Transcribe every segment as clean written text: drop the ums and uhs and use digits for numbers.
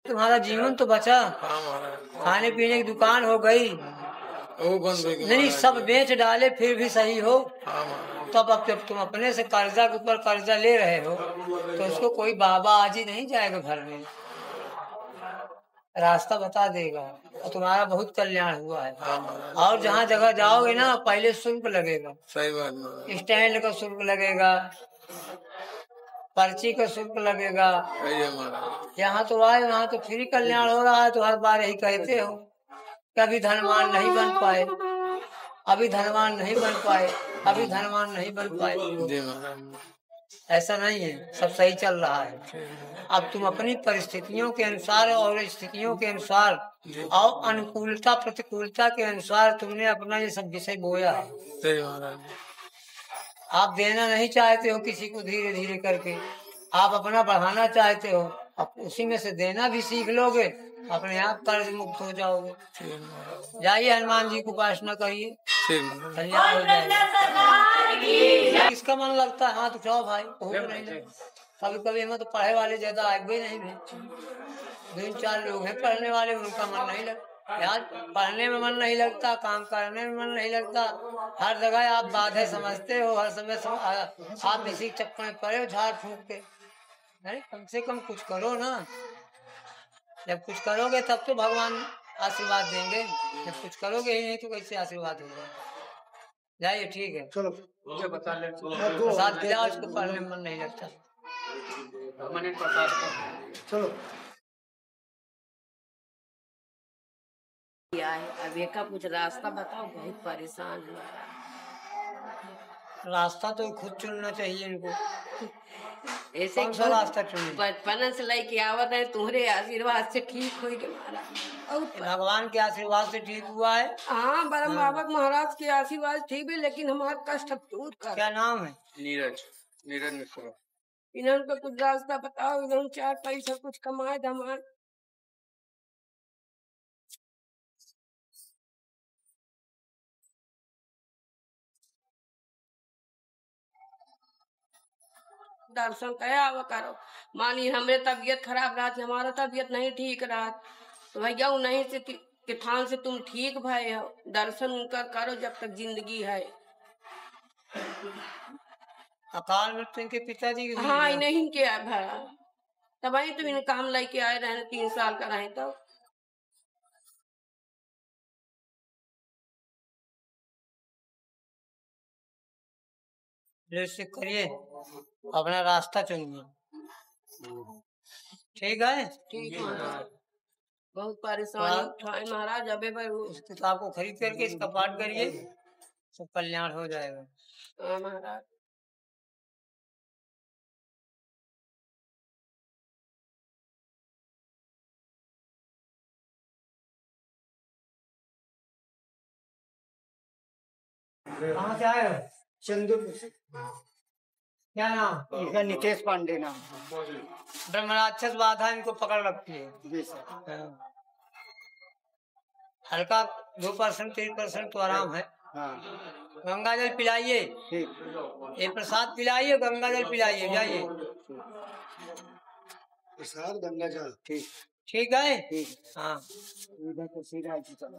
तुम्हारा जीवन तो बचा, हाँ महाराज, खाने पीने की दुकान हो गई, वो बंद हो गई नहीं महाराज सब जी। बेच डाले फिर भी सही हो। हाँ महाराज, तब अब जब तुम अपने से कर्जा के ऊपर कर्जा ले रहे हो तो उसको कोई बाबा आज ही नहीं जाएगा घर में, रास्ता बता देगा और तुम्हारा बहुत कल्याण हुआ है। हाँ महाराज, और जहाँ जगह जाओगे ना पहले शुल्क लगेगा, सही बात महाराज, स्टैंड का शुल्क लगेगा, पर्ची का शुल्क लगेगा। सही है महाराज, यहाँ तो आए वहाँ तो फ्री कल्याण हो रहा है, तो हर बार यही कहते हो कि अभी धनवान नहीं बन पाए, अभी धनवान नहीं बन पाए, अभी धनवान नहीं बन पाए। जी महाराज, ऐसा नहीं है, सब सही चल रहा है। अब तुम अपनी परिस्थितियों के अनुसार और स्थितियों के अनुसार और अनुकूलता प्रतिकूलता के अनुसार तुमने अपना ये सब विषय बोया है। सही महाराज, आप देना नहीं चाहते हो किसी को, धीरे धीरे करके आप अपना बढ़ाना चाहते हो, अब उसी में से देना भी सीख लोगे, अपने आप कर्ज मुक्त हो जाओगे। ठीक है महाराज, जाइए हनुमान जी को उपासना करिए, ठीक महाराज, कल्याण हो जाएगा। किसका मन लगता है हाथ उठाओ भाई, भूख नहीं लगता। कभी कभी हमें तो पढ़े वाले ज्यादा आगे नहीं भेजते, 2-4 लोग हैं पढ़ने वाले, उनका मन नहीं लगता यार, पढ़ने में मन नहीं लगता, काम करने में मन नहीं लगता, हर जगह आप बाधे समझते हो, हर समय आप इसी चक्कर में पड़े हो झाड़ फूक के। अरे कम से कम कुछ करो ना, जब कुछ करोगे तब तो भगवान आशीर्वाद देंगे, जब कुछ करोगे ही नहीं तो कैसे आशीर्वाद होगा। जाइए ठीक है, चलो प्रसाद खिलाओ, इसको पढ़ने में मन नहीं लगता। चलो किया है। अब एक का कुछ रास्ता बताओ, बहुत परेशान है। रास्ता तो खुद चुनना चाहिए इनको, ऐसे कौन सा रास्ता चुने? बचपन से लेके आवत है, तुम्हारे आशीर्वाद से ठीक हो गए महाराज। भगवान के आशीर्वाद से ठीक हुआ है। हाँ बरम बाबा महाराज के आशीर्वाद ठीक है, लेकिन हमारा कष्ट अब दूर कर। क्या नाम है? नीरज, नीरज मिश्रा। इन्होंने को कुछ रास्ता बताओ, इन्होंने 4 पैसा कुछ कमाए धमाए। दर्शन कया वो करो, मानी हमारे तबीयत खराब रहा, हमारा तबीयत नहीं ठीक रहा, तो भैया नहीं से के ठान से तुम ठीक भय हो, दर्शन उनका करो जब तक जिंदगी है। अकाल मृत्यु इनके पिताजी की हुई हाँ है। नहीं क्या भरा, तब आई तुम इन काम लेके आए रहे, 3 साल का रहे तो। जैसे करिए अपना रास्ता चुनिए, ठीक है? ठीक है महाराज, बहुत परेशानी उठाए महाराज। अबे भाई इस किताब को खरीद करके इसका पाठ करिए, सब कल्याण हो जाएगा। हाँ महाराज, कहाँ से आए हो? चंदुर से। क्या नाम? इसका नितेश पांडे नाम। ब्रह्मराक्षस बाधा इनको पकड़ रखती है। जी सर। हाँ। हल्का 2% 3% तो आराम है। हाँ गंगा जल पिलाइए, ठीक, ये प्रसाद पिलाइए, गंगा जल पिलाइए, जाइए। प्रसाद गंगा जल ठीक ठीक है? ठीक। हाँ इधर को सीधा ऐसे चलो,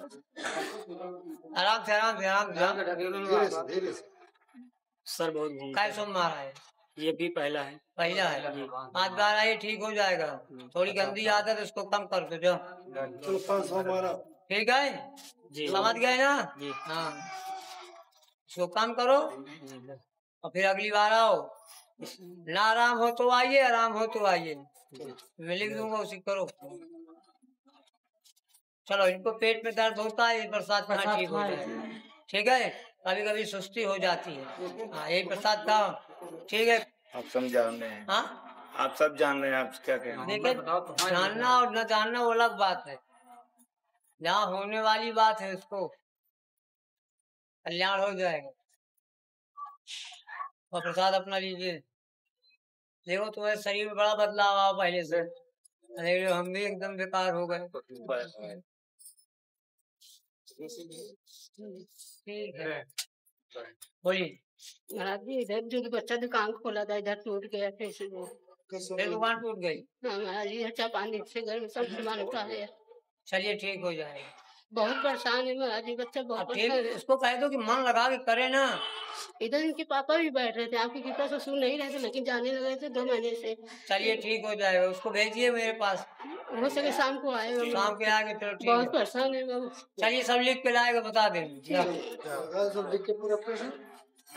आराम से आराम से आराम से। धीरे से धीरे से। सर बहुत घूम काय सोमवार है? ये भी पहला है। पहला है। 5 बार आइए, ठीक हो जाएगा। थोड़ी गंदी आदत उसको कम कर दो जो। चलो 500 मारा। ठीक है जी समझ गए ना? जी। हाँ इसको कम करो और फिर अगली बार आओ। ना आराम हो तो आइए, आराम हो तो आइए, मैं लिख दूंगा उसी करो। चलो इनको पेट में दर्द होता है, ये प्रसाद खाना ठीक हो जाएगा। ठीक है, कभी कभी सुस्ती हो जाती है, हाँ यही प्रसाद खाओ, ठीक है? आप सब जान रहे हैं, हाँ आप सब जान रहे हैं, आप क्या कहें? देखिए जानना और न जानना वो अलग बात है, जहाँ होने वाली बात है उसको कल्याण हो जाएगा। और प्रसाद अपना लीजिए। देखो तुम्हारे शरीर में बड़ा बदलाव आया पहले से, अरे हम भी एकदम बेकार हो गए। ठीक है बोलिए। महाराज जी इधर जो बच्चा दुकान खोला था इधर टूट गया, कैसे फिर दुकान टूट गई। हाँ महाराज जी, अच्छा पानी से घर में सब सामान उठा लिया। चलिए ठीक हो जाएगा। बहुत परेशान है महाराज जी, बच्चा बहुत अब ठीक, परेशान है। उसको कह दो कि मन लगा के करे ना। इधर इनके पापा भी बैठ रहे थे, आपकी कृपा से सुन नहीं रहे थे, लेकिन जाने लगे थे 2 महीने से। चलिए ठीक हो जाएगा, उसको भेजिए मेरे पास, हो सके शाम को आएगा। शाम के आगे। चलो ठीक बहुत है, परेशान है बाबू। चलिए सब लिख के लाएगा, बता देंगे। सब लिख के पूरा प्रश्न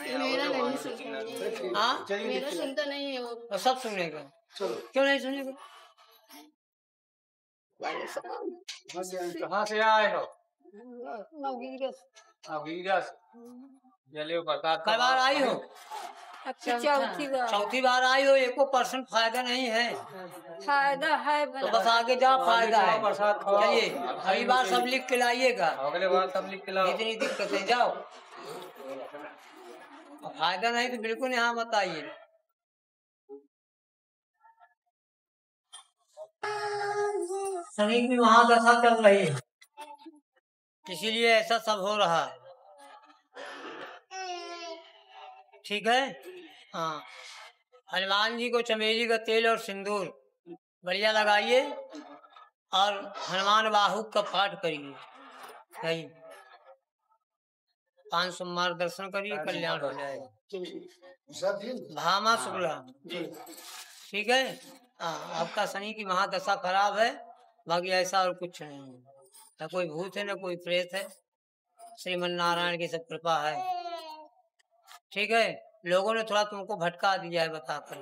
मेरा नहीं सुनता, हाँ, मेरा सुनता नहीं है वो। और सब सुनेगा। चलो क्यों नहीं सुनेगा? कहाँ से आए हो? चलिए बता। कई बार आई हो? चौथी बार आई हो। 1% फायदा नहीं है। फायदा है तो बस आगे जाओ, फायदा है। चलिए अगली बार सब लिख के लाइएगा। अगले बार सब लिख के लाओ। इतनी दिक्कतें, जाओ। फायदा नहीं तो बिल्कुल यहाँ मत आइए। शनि की महादशा चल रही है, इसीलिए ऐसा सब हो रहा है। ठीक है। हाँ, हनुमान जी को चमेली का तेल और सिंदूर बढ़िया लगाइए और हनुमान बाहु का पाठ करिए। सही, 5 सोमवार दर्शन करिए, कल्याण हो जाएगा। भामा शुक्ला, ठीक है। हाँ, आपका शनि की महादशा खराब है, बाकी ऐसा और कुछ नहीं है। न कोई भूत है, न कोई प्रेत है, श्रीमन नारायण की सब कृपा है। ठीक है। लोगों ने थोड़ा तुमको भटका दिया है बताकर,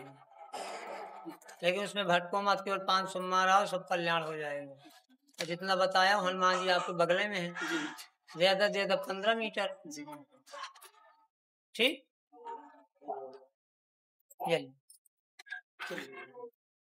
लेकिन उसमें भटको मत, केवल 5 सोमवार आओ, सब कल्याण हो जाएगा। और जितना बताया हनुमान जी आपके बगले में है, ज्यादा ज्यादा 15 मीटर। ठीक, चलिए।